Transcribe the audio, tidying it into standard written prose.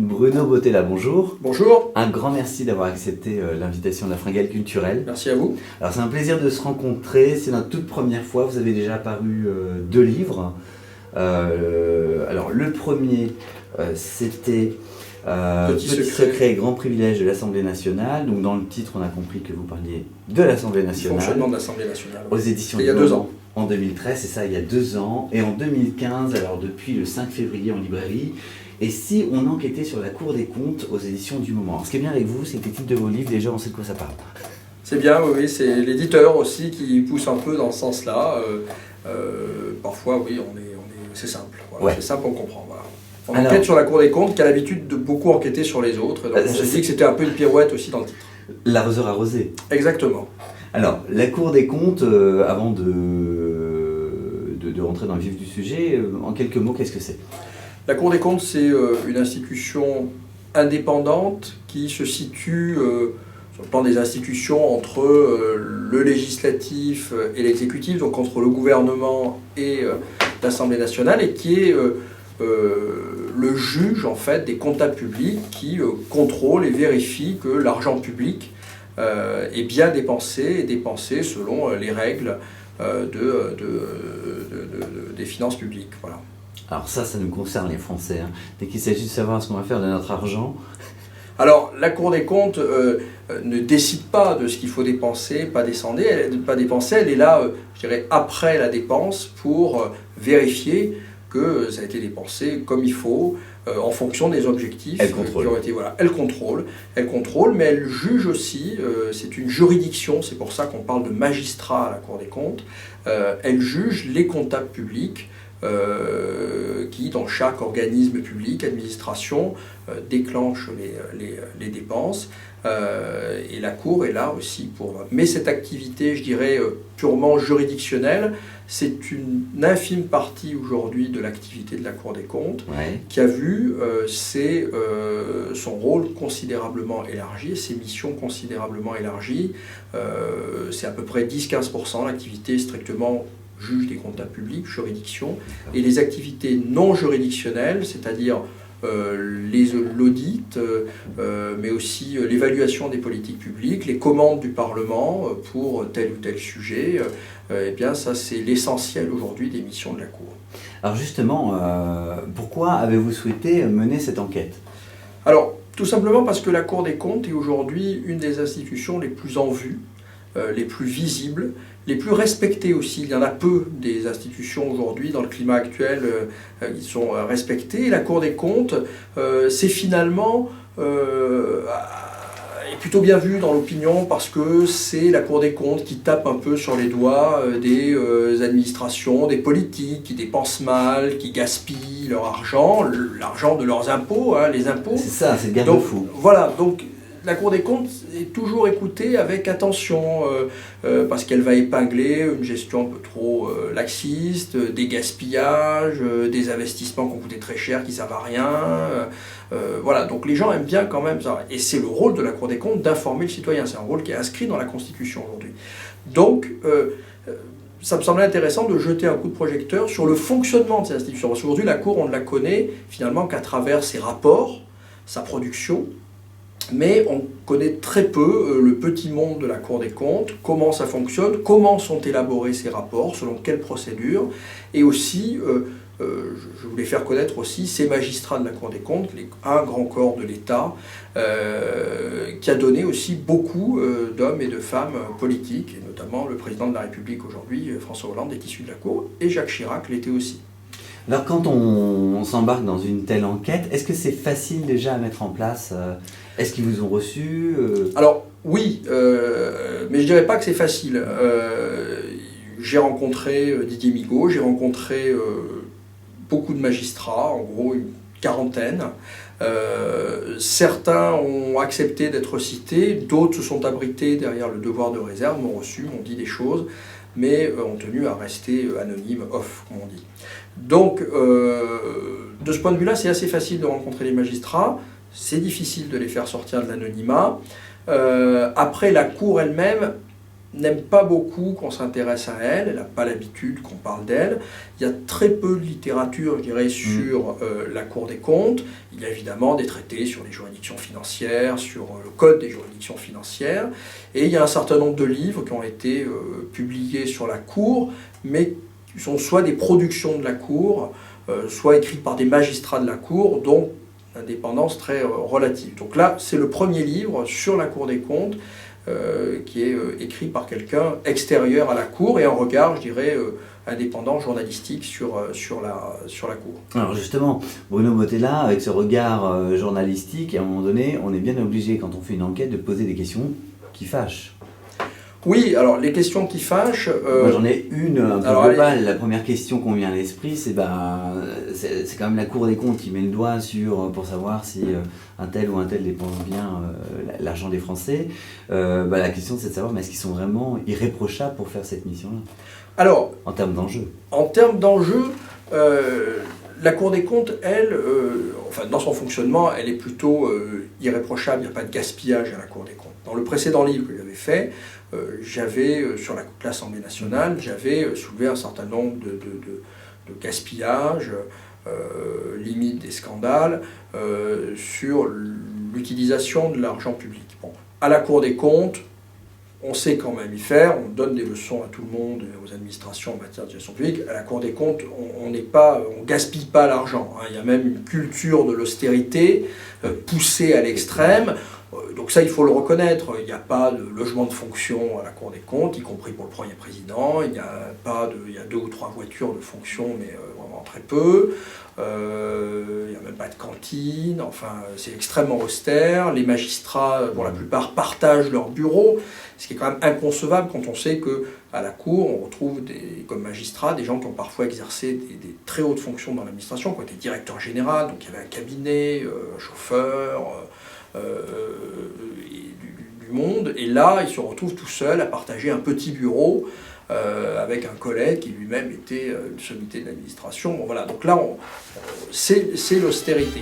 Bruno Bottella, bonjour. Bonjour. Un grand merci d'avoir accepté l'invitation de la Fringale culturelle. Merci à vous. Alors c'est un plaisir de se rencontrer, c'est notre toute première fois, vous avez déjà paru 2 livres. Alors le premier c'était Petit secret et grand privilège de l'Assemblée nationale. Donc dans le titre on a compris que vous parliez de l'Assemblée nationale. Le fonctionnement de l'Assemblée nationale. Aux éditions il y a 2 ans. En 2013, c'est ça, il y a 2 ans. Et en 2015, alors depuis le 5 février en librairie. Et si on enquêtait sur la Cour des comptes aux éditions du Moment. Alors, ce qui est bien avec vous, c'est que les titres de vos livres, déjà on sait de quoi ça parle. C'est bien, oui, c'est l'éditeur aussi qui pousse un peu dans ce sens-là. Parfois, oui, c'est simple. Voilà, ouais. C'est simple, on comprend. Voilà. On enquête sur la Cour des comptes qui a l'habitude de beaucoup enquêter sur les autres. Donc on s'est dit que c'était un peu une pirouette aussi dans le titre. L'arroseur arrosé. Exactement. Alors, la Cour des comptes, avant de rentrer dans le vif du sujet, en quelques mots, qu'est-ce que c'est ? La Cour des comptes, c'est une institution indépendante qui se situe sur le plan des institutions entre le législatif et l'exécutif, donc entre le gouvernement et l'Assemblée nationale, et qui est le juge en fait des comptables publics qui contrôle et vérifie que l'argent public est bien dépensé selon les règles des finances publiques. Voilà. Alors ça nous concerne les Français. Hein. Dès qu'il s'agit de savoir ce qu'on va faire de notre argent... Alors la Cour des comptes ne décide pas de ce qu'il faut dépenser, pas dépenser. Elle est là, je dirais, après la dépense pour vérifier que ça a été dépensé comme il faut, en fonction des objectifs qui ont été... Voilà, elle contrôle, mais elle juge aussi, c'est une juridiction, c'est pour ça qu'on parle de magistrat à la Cour des comptes, elle juge les comptables publics, qui, dans chaque organisme public, administration, déclenche les dépenses. Et la Cour est là aussi pour... Mais cette activité, je dirais, purement juridictionnelle, c'est une infime partie aujourd'hui de l'activité de la Cour des comptes, qui a vu son rôle considérablement élargi, ses missions considérablement élargies. C'est à peu près 10-15% l'activité strictement juge des comptables publics, juridiction, et les activités non juridictionnelles, c'est-à-dire l'audit, mais aussi l'évaluation des politiques publiques, les commandes du Parlement pour tel ou tel sujet, eh bien ça c'est l'essentiel aujourd'hui des missions de la Cour. Alors justement, pourquoi avez-vous souhaité mener cette enquête ? Alors, tout simplement parce que la Cour des comptes est aujourd'hui une des institutions les plus en vue, les plus visibles, les plus respectées aussi. Il y en a peu des institutions aujourd'hui dans le climat actuel qui sont respectées. Et la Cour des comptes, c'est finalement est plutôt bien vu dans l'opinion parce que c'est la Cour des comptes qui tape un peu sur les doigts des administrations, des politiques qui dépensent mal, qui gaspillent leur argent, l'argent de leurs impôts, hein, les impôts. C'est ça, c'est le garde-fou. Voilà, donc la Cour des comptes est toujours écoutée avec attention parce qu'elle va épingler une gestion un peu trop laxiste, des gaspillages, des investissements qui ont coûté très cher, qui ne servent à rien. Voilà, donc les gens aiment bien quand même ça. Et c'est le rôle de la Cour des comptes d'informer le citoyen. C'est un rôle qui est inscrit dans la Constitution aujourd'hui. Donc, ça me semblait intéressant de jeter un coup de projecteur sur le fonctionnement de ces institutions. Parce qu'aujourd'hui, la Cour, on ne la connaît finalement qu'à travers ses rapports, sa production, mais on connaît très peu le petit monde de la Cour des comptes, comment ça fonctionne, comment sont élaborés ces rapports, selon quelles procédures, et aussi, je voulais faire connaître aussi ces magistrats de la Cour des comptes, un grand corps de l'État, qui a donné aussi beaucoup d'hommes et de femmes politiques, et notamment le président de la République aujourd'hui, François Hollande, est issu de la Cour, et Jacques Chirac l'était aussi. Alors quand on s'embarque dans une telle enquête, est-ce que c'est facile déjà à mettre en place ? Est-ce qu'ils vous ont reçu ? Alors oui, mais je ne dirais pas que c'est facile. J'ai rencontré Didier Migaud, j'ai rencontré beaucoup de magistrats, en gros une quarantaine. Certains ont accepté d'être cités, d'autres se sont abrités derrière le devoir de réserve, m'ont reçu, m'ont dit des choses, mais ont tenu à rester anonymes, off, comme on dit. Donc, de ce point de vue-là, c'est assez facile de rencontrer les magistrats, c'est difficile de les faire sortir de l'anonymat. Après, la Cour elle-même n'aime pas beaucoup qu'on s'intéresse à elle, elle n'a pas l'habitude qu'on parle d'elle. Il y a très peu de littérature, je dirais, sur la Cour des comptes. Il y a évidemment des traités sur les juridictions financières, sur le code des juridictions financières, et il y a un certain nombre de livres qui ont été publiés sur la Cour, mais qui sont soit des productions de la Cour, soit écrits par des magistrats de la Cour, dont l'indépendance très relative. Donc là, c'est le premier livre sur la Cour des comptes, qui est écrit par quelqu'un extérieur à la Cour et un regard, je dirais, indépendant, journalistique sur la Cour. Alors justement, Bruno Bottella, avec ce regard journalistique, à un moment donné, on est bien obligé, quand on fait une enquête, de poser des questions qui fâchent. Oui, alors les questions qui fâchent... Moi j'en ai une un peu globale. La première question qu'on vient à l'esprit, c'est quand même la Cour des comptes qui met le doigt pour savoir si un tel ou un tel dépense bien l'argent des Français. La question c'est de savoir, mais est-ce qu'ils sont vraiment irréprochables pour faire cette mission-là? Alors, en termes d'enjeux. En termes d'enjeux, la Cour des comptes, elle, dans son fonctionnement, elle est plutôt irréprochable. Il n'y a pas de gaspillage à la Cour des comptes. Dans le précédent livre que j'avais fait, j'avais, sur l'Assemblée nationale, j'avais soulevé un certain nombre de gaspillages, limite des scandales, sur l'utilisation de l'argent public. Bon, à la Cour des comptes, on sait quand même y faire, on donne des leçons à tout le monde, aux administrations en matière de gestion publique. À la Cour des comptes, on ne gaspille pas l'argent. Il y a même une culture de l'austérité poussée à l'extrême. Donc ça, il faut le reconnaître. Il n'y a pas de logement de fonction à la Cour des comptes, y compris pour le premier président. Il y a 2 ou 3 voitures de fonction, mais vraiment très peu. Il n'y a même pas de cantine. Enfin, c'est extrêmement austère. Les magistrats, pour la plupart, partagent leur bureau, ce qui est quand même inconcevable quand on sait qu'à la Cour, on retrouve comme magistrats des gens qui ont parfois exercé des très hautes fonctions dans l'administration, qui ont été directeurs généraux, donc il y avait un cabinet, un chauffeur... du monde, et là il se retrouve tout seul à partager un petit bureau avec un collègue qui lui-même était une sommité de l'administration. Bon, voilà, donc là c'est l'austérité.